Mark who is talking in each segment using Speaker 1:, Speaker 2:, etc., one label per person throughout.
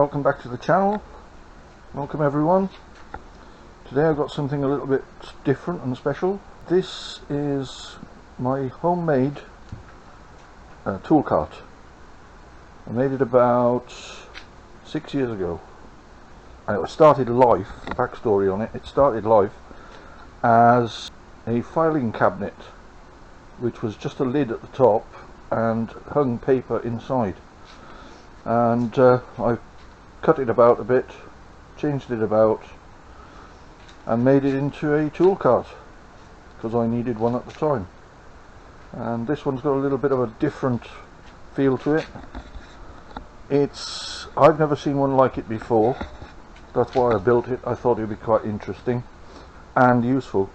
Speaker 1: Welcome back to the channel. Welcome everyone. Today I've got something a little bit different and special. This is my homemade tool cart. I made it about 6 years ago, and it started life, the backstory on it, it started life as a filing cabinet which was just a lid at the top and hung paper inside, and I cut it about a bit, changed it about and made it into a tool cart because I needed one at the time. And this one's got a little bit of a different feel to it. I've never seen one like it before. That's why I built it. I thought it would be quite interesting and useful.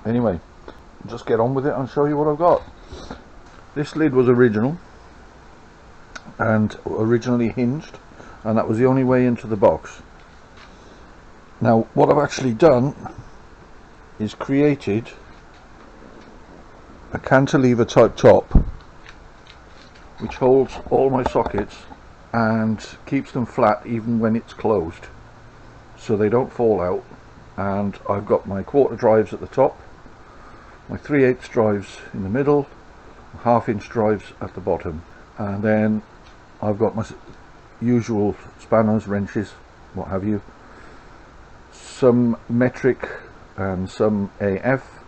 Speaker 1: Anyway, just get on with it and show you what I've got. This lid was original and originally hinged, and that was the only way into the box. Now what I've actually done is created a cantilever type top which holds all my sockets and keeps them flat even when it's closed, so they don't fall out. And I've got my 1/4 drives at the top, my 3/8 drives in the middle, 1/2 inch drives at the bottom, and then I've got my usual spanners, wrenches, what have you, some metric and some AF,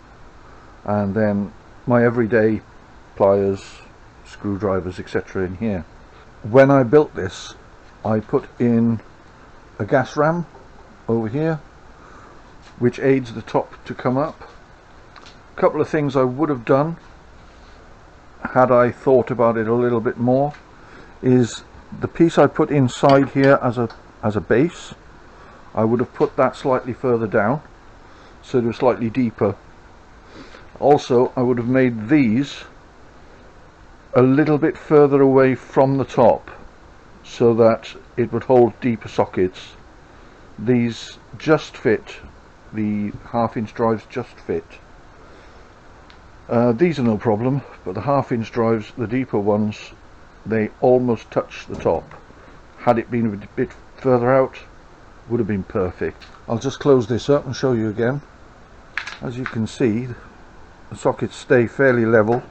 Speaker 1: and then my everyday pliers, screwdrivers, etc. in here. When I built this, I put in a gas ram over here which aids the top to come up. A couple of things I would have done had I thought about it a little bit more is the piece I put inside here as a base, I would have put that slightly further down so it was slightly deeper. Also, I would have made these a little bit further away from the top so that it would hold deeper sockets. These just fit, the 1/2 inch drives just fit. These are no problem, but the 1/2 inch drives, the deeper ones, they almost touch the top. Had it been a bit further out, would have been perfect. I'll just close this up and show you again. As you can see, the sockets stay fairly level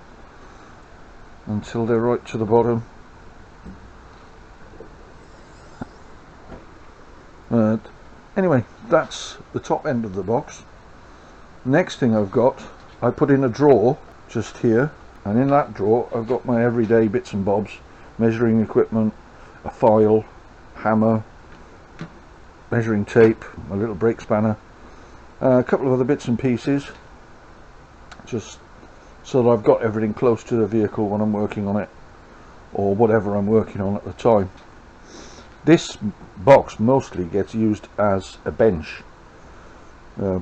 Speaker 1: until they're right to the bottom. Anyway, that's the top end of the box. Next thing I've got, I put in a drawer just here, and in that drawer I've got my everyday bits and bobs, measuring equipment, a file, hammer, measuring tape, a little brake spanner, a couple of other bits and pieces, just so that I've got everything close to the vehicle when I'm working on it, or whatever I'm working on at the time. This box mostly gets used as a bench.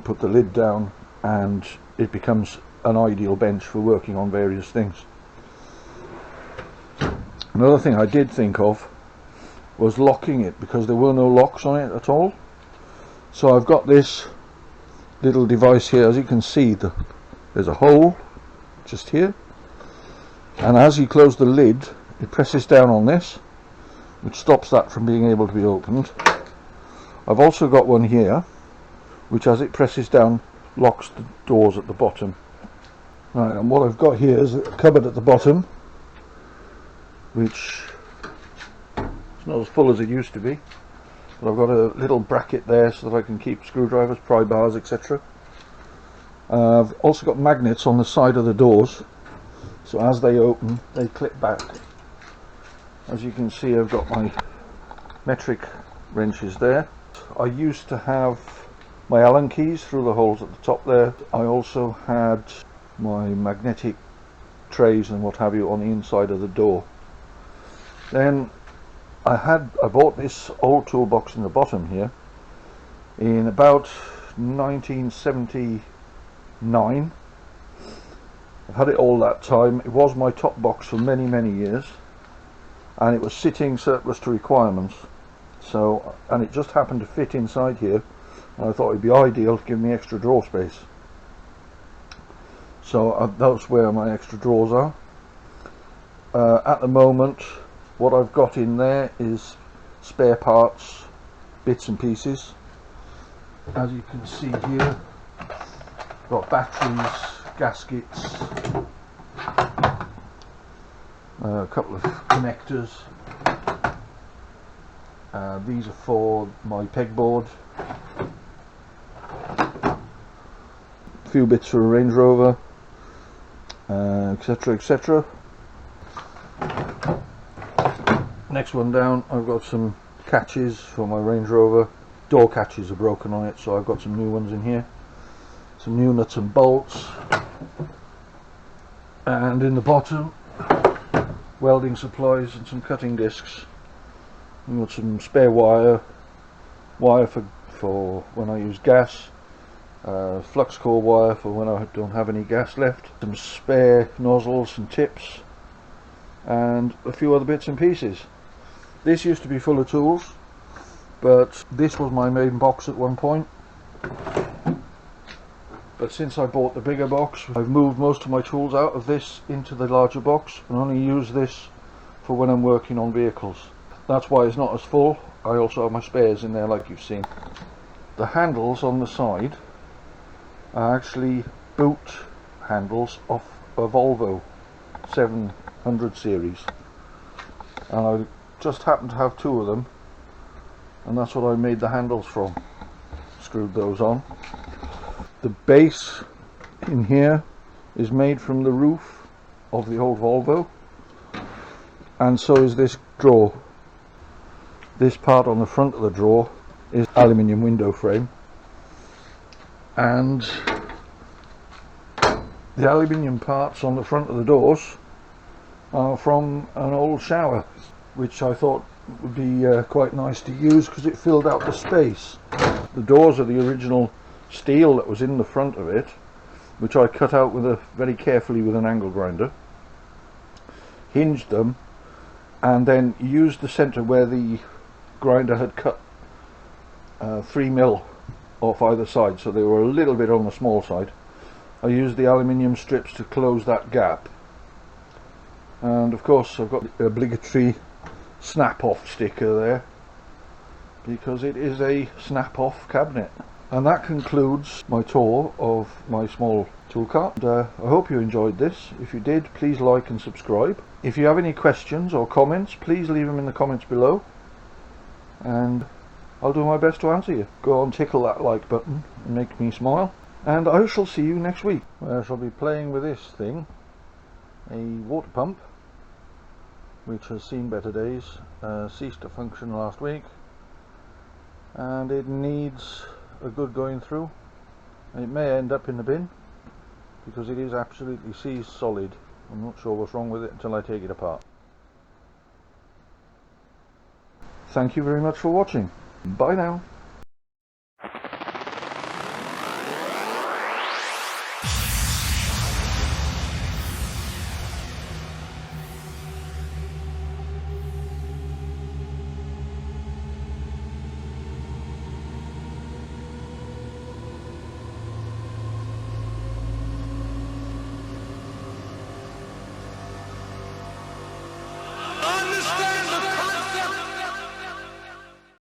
Speaker 1: Put the lid down and it becomes an ideal bench for working on various things. Another thing I did think of was locking it, because there were no locks on it at all. So I've got this little device here. As you can see, there's a hole just here, and as you close the lid it presses down on this, which stops that from being able to be opened. I've also got one here which, as it presses down, locks the doors at the bottom. Right, and what I've got here is a cupboard at the bottom, which is not as full as it used to be, but I've got a little bracket there so that I can keep screwdrivers, pry bars, etc. I've also got magnets on the side of the doors, so as they open they clip back. As you can see, I've got my metric wrenches there. I used to have my Allen keys through the holes at the top there. I also had my magnetic trays and what have you on the inside of the door. Then I bought this old toolbox in the bottom here in about 1979. I've had it all that time. It was my top box for many years, and it was sitting surplus to requirements, so, and it just happened to fit inside here, and I thought it'd be ideal to give me extra drawer space. So that's where my extra drawers are. At the moment what I've got in there is spare parts, bits and pieces. As you can see here, got batteries, gaskets, a couple of connectors. These are for my pegboard. A few bits for a Range Rover, etc, etc. Next one down, I've got some catches for my Range Rover. Door catches are broken on it, so I've got some new ones in here. Some new nuts and bolts. And in the bottom, welding supplies and some cutting discs. I've got some spare wire for when I use gas, flux core wire for when I don't have any gas left, some spare nozzles and tips, and a few other bits and pieces. This used to be full of tools, but this was my main box at one point. But since I bought the bigger box, I've moved most of my tools out of this into the larger box and only use this for when I'm working on vehicles. That's why it's not as full. I also have my spares in there, like you've seen. The handles on the side are actually boot handles off a Volvo 700 series, and I just happen to have two of them, and that's what I made the handles from. Screwed those on. The base in here is made from the roof of the old Volvo, and so is this drawer. This part on the front of the drawer is aluminium window frame, and the aluminium parts on the front of the doors are from an old shower, which I thought would be quite nice to use because it filled out the space. The doors are the original steel that was in the front of it, which I cut out with very carefully with an angle grinder, hinged them, and then used the centre where the grinder had cut 3mm off either side, so they were a little bit on the small side. I used the aluminium strips to close that gap, and of course I've got the obligatory snap-off sticker there because it is a snap-off cabinet. And that concludes my tour of my small tool cart. I hope you enjoyed this. If you did, please like and subscribe. If you have any questions or comments, please leave them in the comments below, and I'll do my best to answer you. Go on, tickle that like button and make me smile, and I shall see you next week, where I shall be playing with this thing, a water pump which has seen better days, ceased to function last week, and it needs a good going through. It may end up in the bin because it is absolutely seized solid. I'm not sure what's wrong with it until I take it apart. Thank you very much for watching. Bye now.